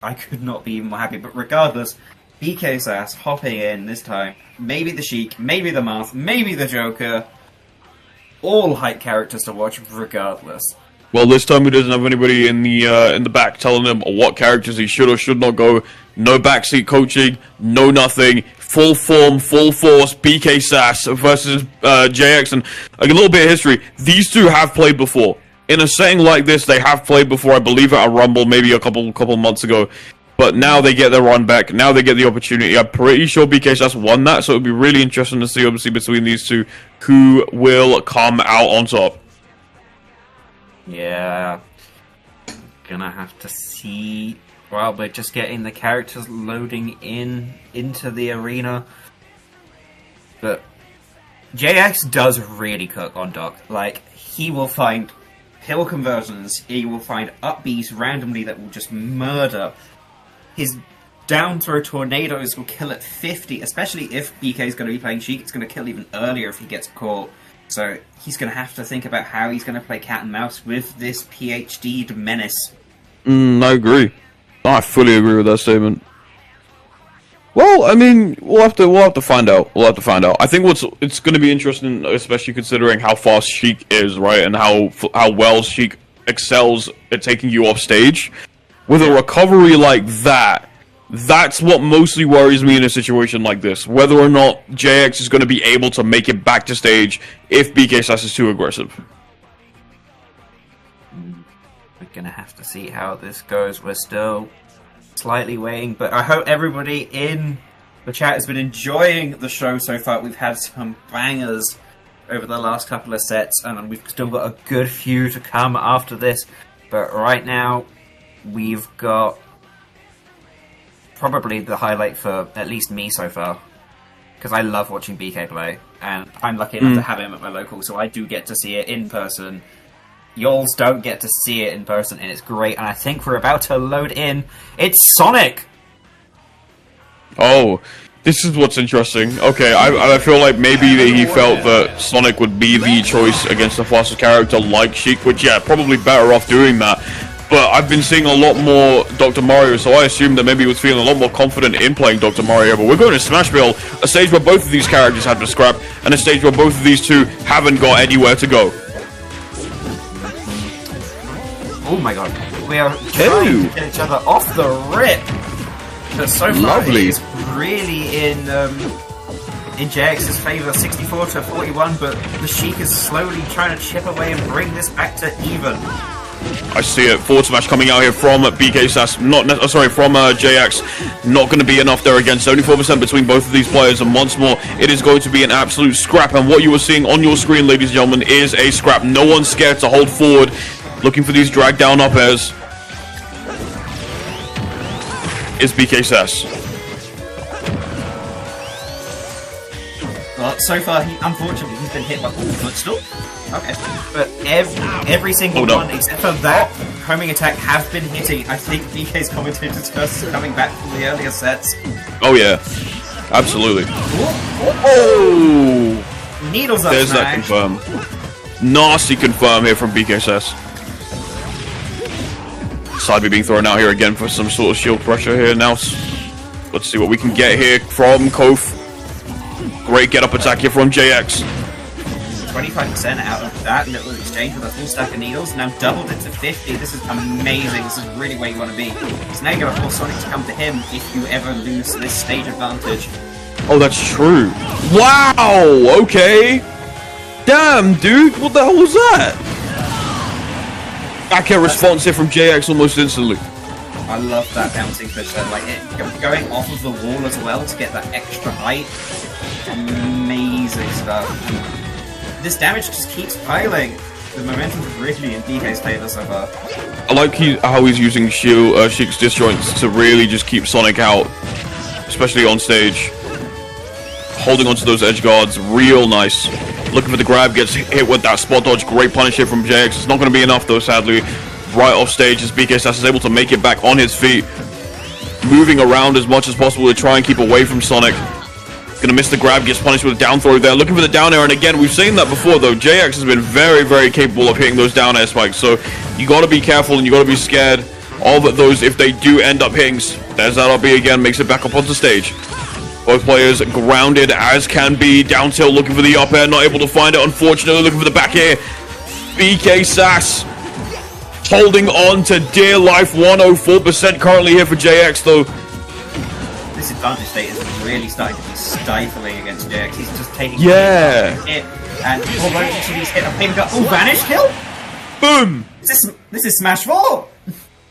I could not be even more happy. But regardless, BK SAS hopping in this time. Maybe the Sheik, maybe the Mask, maybe the Joker. All hype characters to watch regardless. Well, this time he doesn't have anybody in the back telling him what characters he should or should not go. No backseat coaching, no nothing. Full form, full force, BK SAS versus JX. And like, a little bit of history, these two have played before. In a setting like this, they have played before. I believe at a Rumble maybe a couple months ago. But now they get their run back. Now they get the opportunity. I'm pretty sure BK SAS won that, so it would be really interesting to see, obviously, between these two, who will come out on top. Yeah. Gonna have to see. Well, we're just getting the characters loading into the arena. But JX does really cook on Doc. Like, he will find pill conversions, he will find upbeats randomly that will just murder. His down throw tornadoes will kill at 50, especially if BK is going to be playing Sheik. It's going to kill even earlier if he gets caught. So he's going to have to think about how he's going to play cat and mouse with this PhD'd menace. I agree. I fully agree with that statement. Well, I mean, we'll have to find out. We'll have to find out. I think it's going to be interesting, especially considering how fast Sheik is, right, and how well Sheik excels at taking you off stage. With a recovery like that, that's what mostly worries me in a situation like this. Whether or not JX is going to be able to make it back to stage if BK SAS is too aggressive. We're going to have to see how this goes. We're still slightly waiting, but I hope everybody in the chat has been enjoying the show so far. We've had some bangers over the last couple of sets, and we've still got a good few to come after this. But right now, we've got probably the highlight for at least me so far, because I love watching BK play, and I'm lucky enough to have him at my local, so I do get to see it in person. Y'alls don't get to see it in person, and it's great. And I think we're about to load in. It's Sonic! Oh, this is what's interesting. Okay, I feel like maybe that he felt that Sonic would be the choice against the fastest character like Sheik, which, yeah, probably better off doing that. But I've been seeing a lot more Dr. Mario, so I assumed that maybe he was feeling a lot more confident in playing Dr. Mario. But we're going to Smashville, a stage where both of these characters have to scrap, and a stage where both of these two haven't got anywhere to go. Oh my god, we are trying to get each other off the rip. But so far, it's really in JX's favour, 64 to 41. But the Sheik is slowly trying to chip away and bring this back to even. I see it. Forward smash coming out here from BK SAS. From JX. Not going to be enough there again. 74% between both of these players, and once more, it is going to be an absolute scrap. And what you are seeing on your screen, ladies and gentlemen, is a scrap. No one's scared to hold forward. Looking for these drag down up airs is BK SAS. Well, so far, unfortunately, he's been hit by all footstool. Okay. But every single one, except for that homing attack, have been hitting. I think BK's commentator's curse is coming back from the earlier sets. Oh, yeah. Absolutely. Oh! Needles up There's smash. that confirm. Nasty confirm here from BK SAS. Side B being thrown out here again for some sort of shield pressure here now. Let's see what we can get here from Kof. Great get up attack here from JX. 25% out of that little exchange with a full stack of needles. Now doubled it to 50. This is amazing. This is really where you want to be. So now you're going to force Sonic to come to him if you ever lose this stage advantage. Oh, that's true. Wow! Okay. Damn, dude. What the hell was that? Back air response here from JX almost instantly. I love that bouncing fish there. Like, going off of the wall as well to get that extra height. Amazing stuff. And this damage just keeps piling. The momentum is really in DK's favor so far. I like how he's using Sheik's disjoints to really just keep Sonic out, especially on stage. Holding onto those edge guards, real nice. Looking for the grab, gets hit with that spot dodge. Great punish here from JX. It's not going to be enough though, sadly. Right off stage as BK SAS is able to make it back on his feet. Moving around as much as possible to try and keep away from Sonic. Gonna miss the grab, gets punished with a down throw there. Looking for the down air, and again, we've seen that before though. JX has been very, very capable of hitting those down air spikes. So you gotta be careful and you gotta be scared of those if they do end up hitting. There's that RB again, makes it back up onto stage. Both players grounded as can be. Down tilt looking for the up air, not able to find it, unfortunately, looking for the back air. BK SAS holding on to dear life. 104% currently here for JX, though. This advantage state is really starting to be stifling against JX. He's just taking hit, and although each of these hit a finger. Oh, vanish kill! Boom! This is Smash 4!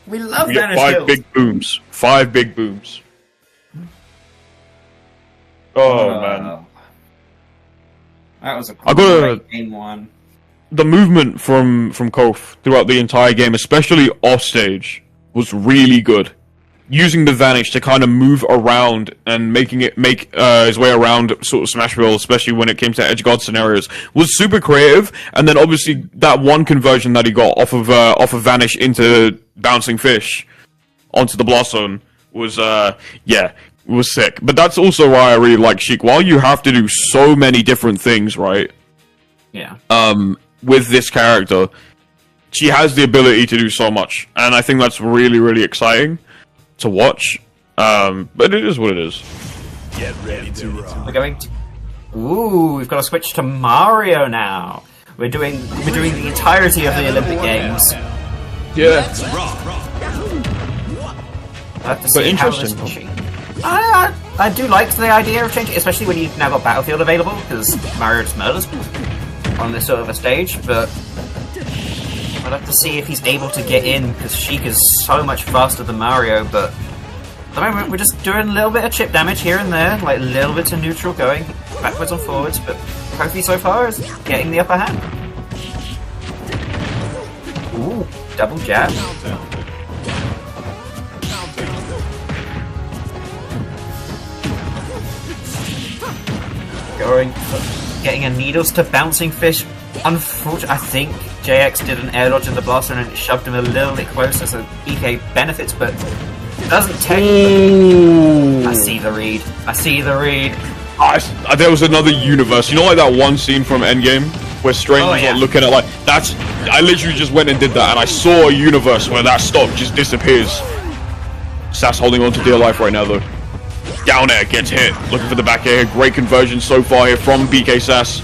We love vanish kills! 5 big booms. 5 big booms. Oh, man. That was a great game one. The movement from Kof throughout the entire game, especially off stage, was really good. Using the vanish to kind of move around and make his way around sort of Smashville, especially when it came to edge guard scenarios, was super creative. And then obviously that one conversion that he got off of vanish into bouncing fish onto the blast zone was was sick. But that's also why I really like Sheik. While you have to do so many different things, right? Yeah. With this character, she has the ability to do so much, and I think that's really, really exciting to watch. But it is what it is. Get ready to rock. We're going to... Ooh, we've got to switch to Mario now. We're doing the entirety of the Olympic Games. Yeah. I have to see how this will change. I do like the idea of changing, especially when you've now got Battlefield available, because Mario just murders on this sort of a stage, but I'd have to see if he's able to get in, because Sheik is so much faster than Mario, but at the moment we're just doing a little bit of chip damage here and there, like little bits of neutral going backwards and forwards, but Kofi so far is getting the upper hand. Ooh, double jab. Getting a needles to bouncing fish. Unfortunately, I think JX did an air dodge in the blaster and it shoved him a little bit closer, so BK benefits, but doesn't take. I see the read. There was another universe. You know, like that one scene from Endgame where Strange was like looking at that's. I literally just went and did that, and I saw a universe where that stock just disappears. SAS holding on to dear life right now, though. Down air gets hit. Looking for the back air. Great conversion so far here from BK SAS.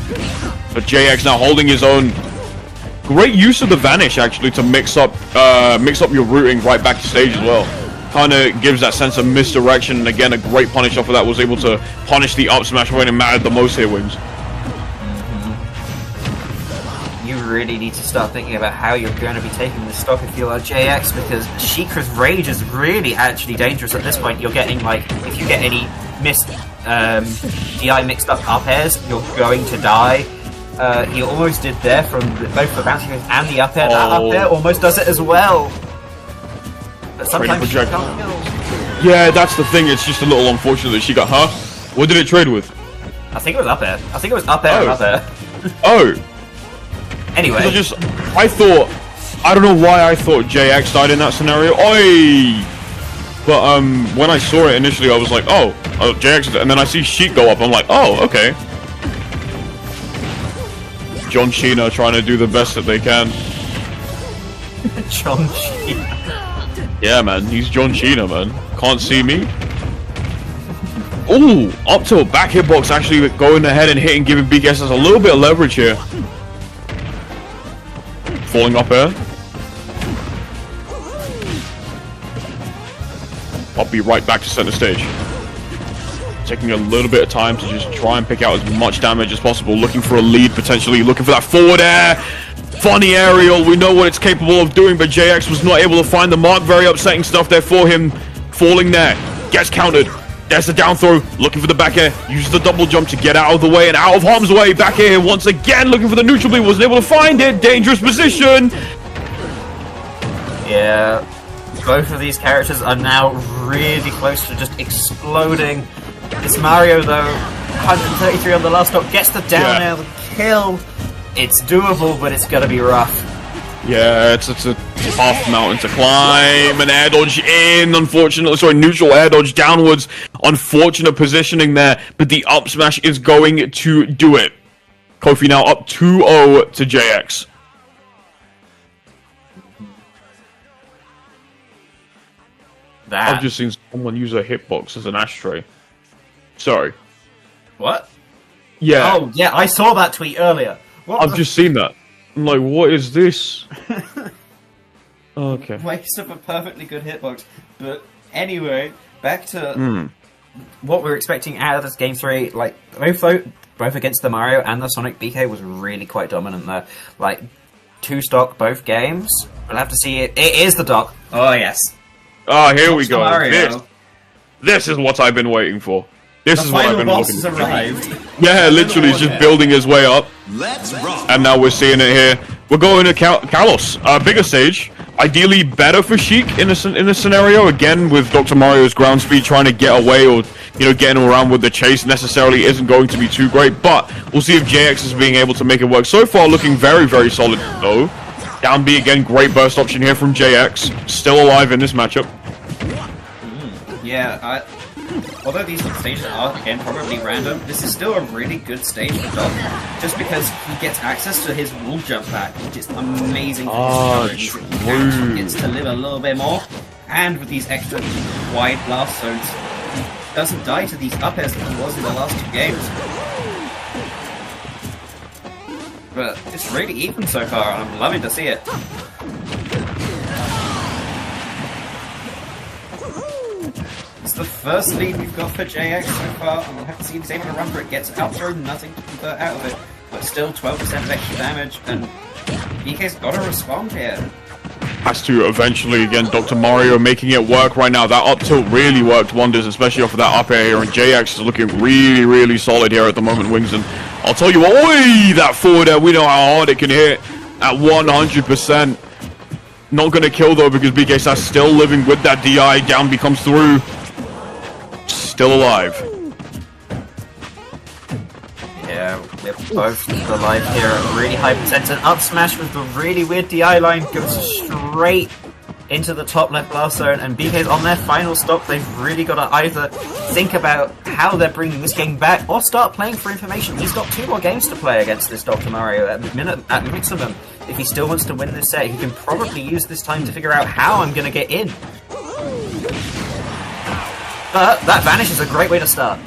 But JX now holding his own. Great use of the vanish actually to mix up your routing right back to stage as well. Kind of gives that sense of misdirection, and again a great punish off of that. Was able to punish the up smash when it mattered the most here, Wings. You really need to start thinking about how you're going to be taking this stock if you are JX, because Sheikah's rage is really actually dangerous at this point. You're getting, like, if you get any missed DI mixed up airs, you're going to die. He almost did there from both the bouncing and the up air. That up air almost does it as well. But sometimes she can't kill. Yeah, that's the thing. It's just a little unfortunate that she got her. What did it trade with? I think it was up air. And up air. Oh. Anyway. I don't know why I thought JX died in that scenario. Oi! But when I saw it initially, I was like, oh, JX, and then I see Sheik go up. I'm like, oh, okay. John Cena trying to do the best that they can. John Cena. Yeah, man, he's John Cena, man. Can't see me. Ooh, up to a back hitbox actually going ahead and hitting, giving BKS a little bit of leverage here. Falling up air. I'll be right back to center stage. Taking a little bit of time to just try and pick out as much damage as possible. Looking for a lead, potentially. Looking for that forward air. Funny aerial. We know what it's capable of doing, but JX was not able to find the mark. Very upsetting stuff there for him. Falling there. Gets countered. There's the down throw. Looking for the back air. Uses the double jump to get out of the way and out of harm's way. Back air once again. Looking for the neutral bleed. Wasn't able to find it. Dangerous position. Yeah. Both of these characters are now really close to just exploding. It's Mario though. 133 on the last stop. Gets the down air. The kill. It's doable, but it's gonna be rough. Yeah, it's a tough mountain to climb. An air dodge in, unfortunately. Sorry, neutral air dodge downwards. Unfortunate positioning there, but the up smash is going to do it. Kofi now up 2-0 to JX. that. I've just seen someone use a hitbox as an ashtray. Sorry. What? Yeah. Oh, yeah, I saw that tweet earlier. I've just seen that. I'm like, what is this? Okay. Waste of a perfectly good hitbox. But anyway, back to what we're expecting out of this game 3. Like, both against the Mario and the Sonic, BK was really quite dominant there. Like, 2 stock both games. We'll have to see it. It is the dock. Oh, yes. Oh, here we go. Mario. This is what I've been waiting for. This is what I've been looking for. Arrived. Yeah, literally, he's just building his way up. Let's rock. And now we're seeing it here. We're going to Kalos. Bigger stage. Ideally better for Sheik in this scenario. Again, with Dr. Mario's ground speed trying to get away or, getting him around with the chase necessarily isn't going to be too great. But we'll see if JX is being able to make it work. So far, looking very, very solid, though. Down B again, great burst option here from JX. Still alive in this matchup. Yeah, although these stages are, again, probably random, this is still a really good stage for Doc, just because he gets access to his wall jump back, which is amazing for his coverage. He actually gets to live a little bit more, and with these extra wide blast zones, he doesn't die to these up airs like he was in the last 2 games. But it's really even so far, and I'm loving to see it. It's the first lead we've got for JX so far, and we'll have to see if he's able to run for it. Gets outthrown, nothing to convert out of it, but still 12% of extra damage, and BK's got to respond here. Has to eventually, again, Dr. Mario making it work right now. That up tilt really worked wonders, especially off of that up air here, and JX is looking really, really solid here at the moment, Wings, and I'll tell you what, oi, that forward air, we know how hard it can hit at 100%. Not going to kill, though, because BK SAS still living with that DI. Down B comes through. Still alive. Yeah, we're both alive here at a really high percent. An up smash with the really weird DI line goes straight into the top left blast zone, and BK's on their final stop. They've really got to either think about how they're bringing this game back or start playing for information. He's got 2 more games to play against this Dr. Mario at maximum. If he still wants to win this set, he can probably use this time to figure out how I'm going to get in. But that vanish is a great way to start.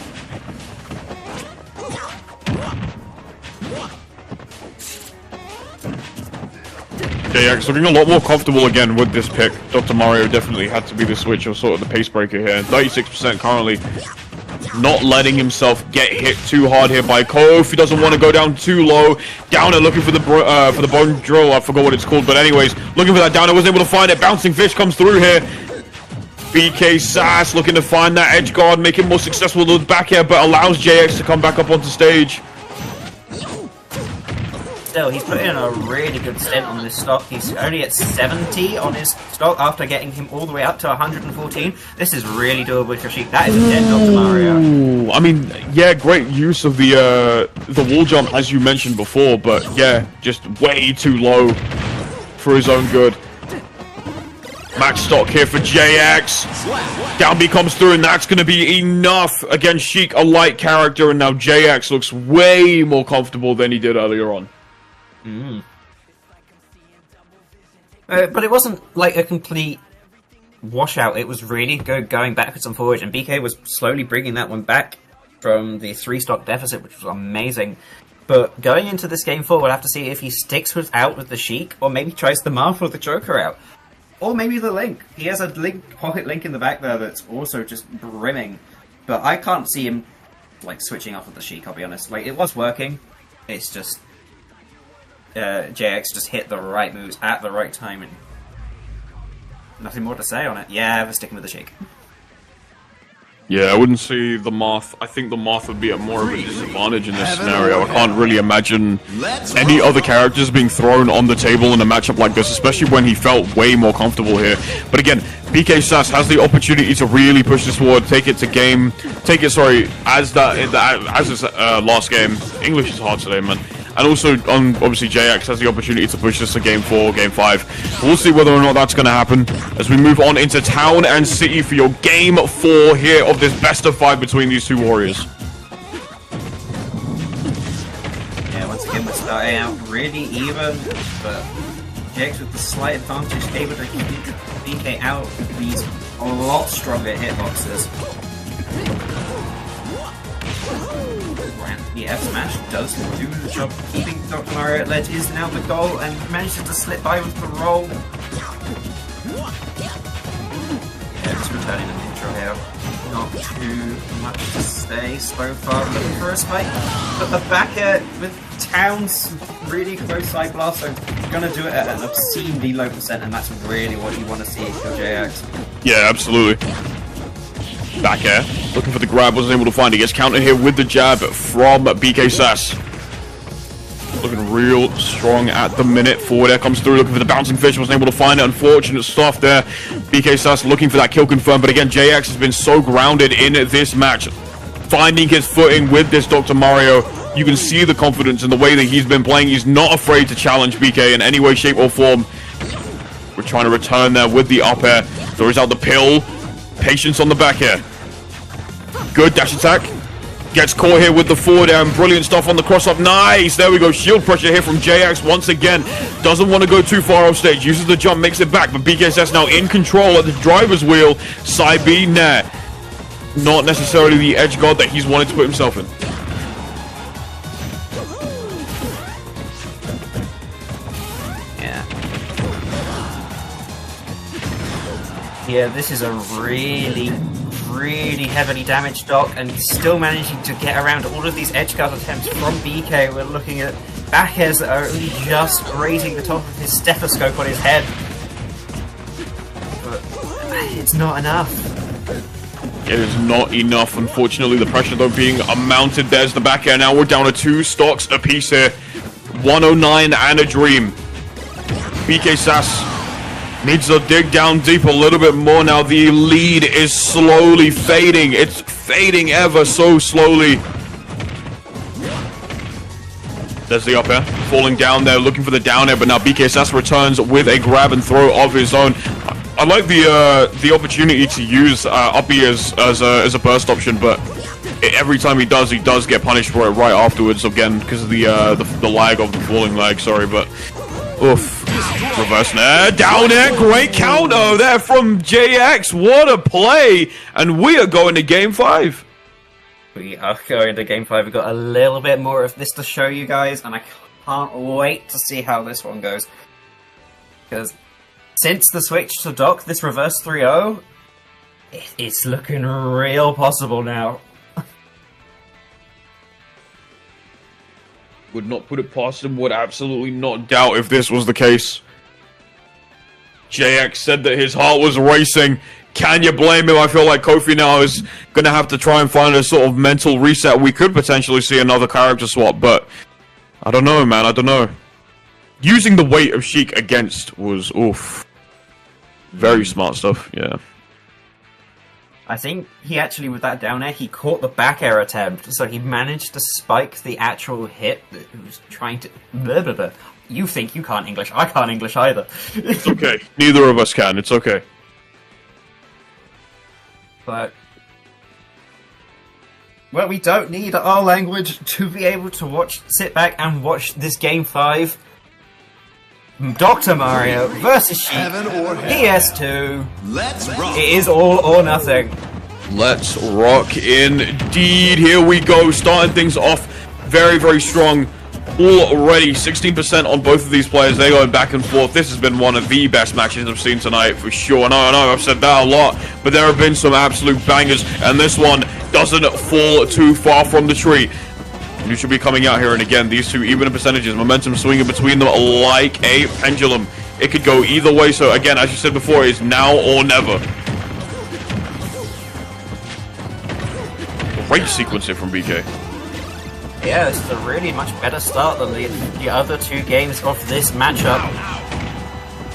JX looking a lot more comfortable again with this pick. Dr. Mario definitely had to be the switch or sort of the pace breaker here. 36% currently. Not letting himself get hit too hard here by Kof. He doesn't want to go down too low. Downer looking for the bone drill. I forgot what it's called, but anyways, looking for that Downer. Wasn't able to find it. Bouncing fish comes through here. BK SAS looking to find that edge guard, make it more successful with the back air, but allows JX to come back up onto stage. Still, he's put in a really good stint on this stock. He's only at 70 on his stock after getting him all the way up to 114. This is really doable for Sheik. That is a dead Dr. Mario. Ooh, I mean, yeah, great use of the wall jump as you mentioned before, but yeah, just way too low for his own good. Max stock here for JX. Down B comes through, and that's going to be enough against Sheik, a light character, and now JX looks way more comfortable than he did earlier on. But it wasn't like a complete washout. It was really going backwards and forwards, and BK was slowly bringing that one back from the 3-stock deficit, which was amazing. But going into this game 4, we'll have to see if he sticks out with the Sheik, or maybe tries the Marth or the Joker out. Or maybe the Link. He has a pocket Link in the back there that's also just brimming. But I can't see him like switching off with the Sheik, I'll be honest. Like, it was working. It's just JX just hit the right moves at the right time, and nothing more to say on it. Yeah, we're sticking with the Sheik. Yeah, I wouldn't see the Marth. I think the Marth would be at more of a disadvantage in this scenario. I can't really imagine any other characters being thrown on the table in a matchup like this, especially when he felt way more comfortable here. But again, BK SAS has the opportunity to really push this forward, as his last game. English is hard today, man. And also, obviously, JX has the opportunity to push this to Game 4, Game 5. We'll see whether or not that's going to happen as we move on into Town and City for your Game 4 here of this best of 5 between these two warriors. Yeah, once again, we're starting out really even, but JX with the slight advantage, able to keep BK out with these a lot stronger hitboxes. And the F smash does do the job keeping Dr. Mario at ledge. Is now the goal, and manages to slip by with the roll. Yeah, just returning the neutral here. Not too much to say so far. Looking for a spike, but the back air with Towns really close side blast, so gonna do it at an obscenely low percent, and that's really what you want to see kill JX. Yeah, absolutely. Back air, looking for the grab, wasn't able to find it. Gets countered here with the jab from BK SAS. Looking real strong at the minute. Forward air comes through, looking for the bouncing fish, wasn't able to find it. Unfortunate stuff there. BK SAS looking for that kill confirm, but again, JX has been so grounded in this match. Finding his footing with this Dr. Mario. You can see the confidence in the way that he's been playing. He's not afraid to challenge BK in any way, shape, or form. We're trying to return there with the up air. Throws out the pill. Patience on the back air. Good dash attack. Gets caught here with the forward air, and brilliant stuff on the cross-up. Nice! There we go. Shield pressure here from JX once again. Doesn't want to go too far off stage. Uses the jump, makes it back, but BKSS now in control at the driver's wheel. Side B, nah. Not necessarily the edge guard that he's wanted to put himself in. Yeah, this is a really heavily damaged Doc, and still managing to get around all of these edge guard attempts from BK. We're looking at back airs that are only just grazing the top of his stethoscope on his head. But it's not enough. It is not enough, unfortunately. The pressure, though, being mounted. There's the back air. Now we're down to 2 stocks apiece here. 109 and a dream. BK SAS needs to dig down deep a little bit more now. The lead is slowly fading. It's fading ever so slowly. There's the up air. Falling down there, looking for the down air, but now BK SAS returns with a grab and throw of his own. I like the opportunity to use up B as a burst option, but every time he does get punished for it right afterwards again because of the lag of the falling lag. Sorry, but oof. Reverse air, down air, great counter there from JX. What a play! And we are going to game 5. We are going to game 5. We've got a little bit more of this to show you guys, and I can't wait to see how this one goes. Because since the switch to Doc, this reverse 3-0, it's looking real possible now. Would not put it past him, would absolutely not doubt if this was the case. JX said that his heart was racing. Can you blame him? I feel like Kofi now is going to have to try and find a sort of mental reset. We could potentially see another character swap, but I don't know, man. I don't know. Using the weight of Sheik against was, oof. Very smart stuff, yeah. I think he actually, with that down air, he caught the back air attempt, so he managed to spike the actual hit that he was trying to... Blah, blah, blah. You think you can't English, I can't English either. It's okay, neither of us can, it's okay. But... well, we don't need our language to be able to sit back and watch this game 5. Dr. Mario versus Sheik, PS2. Let's rock. It is all or nothing. Let's rock indeed. Here we go, starting things off very, very strong already. 16% on both of these players. They're going back and forth. This has been one of the best matches I've seen tonight for sure. No, I've said that a lot, but there have been some absolute bangers, and this one doesn't fall too far from the tree. You should be coming out here, and again, these two even in percentages, momentum swinging between them like a pendulum. It could go either way, so again, as you said before, it's now or never. Great sequence here from BK. Yeah, this is a really much better start than the other 2 games of this matchup.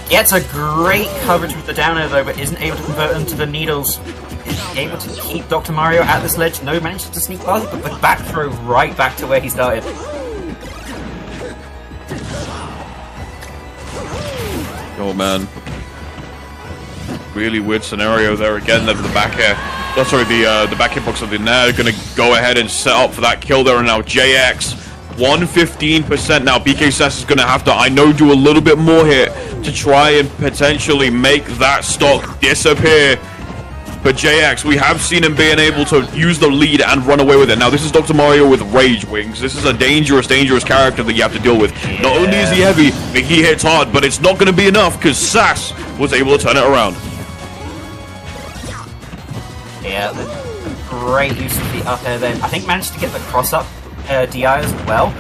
Gets a great coverage with the down air though, but isn't able to convert them to the needles. Is able to keep Dr. Mario at this ledge. No, manages to sneak past it, but the back throw right back to where he started. Oh man. Really weird scenario there again. The back air. Oh, sorry, the back hitbox of the Nair going to go ahead and set up for that kill there, and now JX 115% now. BK SAS is going to have to, I know, do a little bit more here to try and potentially make that stock disappear. but JX, we have seen him being able to use the lead and run away with it. Now, this is Dr. Mario with Rage Wings. This is a dangerous, dangerous character that you have to deal with. Yeah. Not only is he heavy, but he hits hard, but it's not going to be enough because SAS was able to turn it around. Yeah, great use of the up air then. I think managed to get the cross-up DI as well.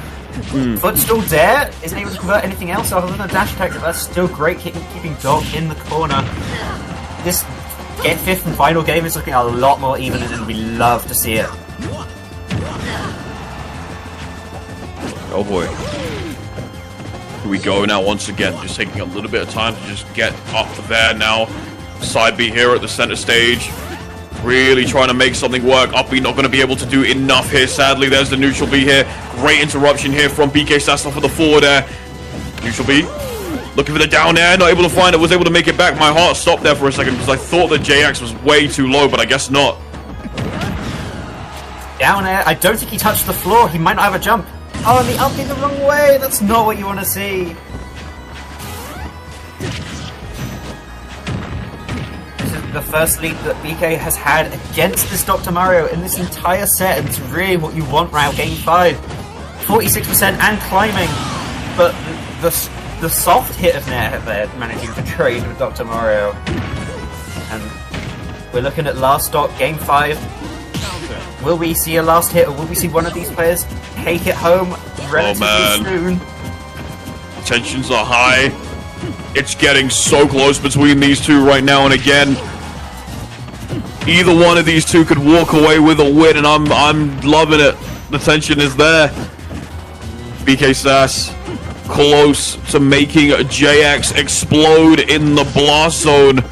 Footstool there, isn't able to convert anything else other than a dash attack, but that's still great keeping Doc in the corner. This fifth and final game is looking a lot more even, and we love to see it. Oh boy. Here we go now once again, just taking a little bit of time to just get up there now. Side B here at the center stage. Really trying to make something work. Up B not going to be able to do enough here, sadly. There's the neutral B here. Great interruption here from BK SAS for the forward air. Neutral B. Looking for the down air. Not able to find it. Was able to make it back. My heart stopped there for a second because I thought that JX was way too low, but I guess not. Down air. I don't think he touched the floor. He might not have a jump. Oh, and the up B the wrong way. That's not what you want to see. The first lead that BK has had against this Dr. Mario in this entire set, and it's really what you want right now. Game 5, 46% and climbing, but the soft hit of Nair there managing to trade with Dr. Mario. And we're looking at last stock, Game 5. Will we see a last hit, or will we see one of these players take it home relatively soon? Tensions are high. It's getting so close between these two right now, and again, either one of these two could walk away with a win, and I'm loving it. The tension is there. BK SAS close to making JX explode in the blast zone.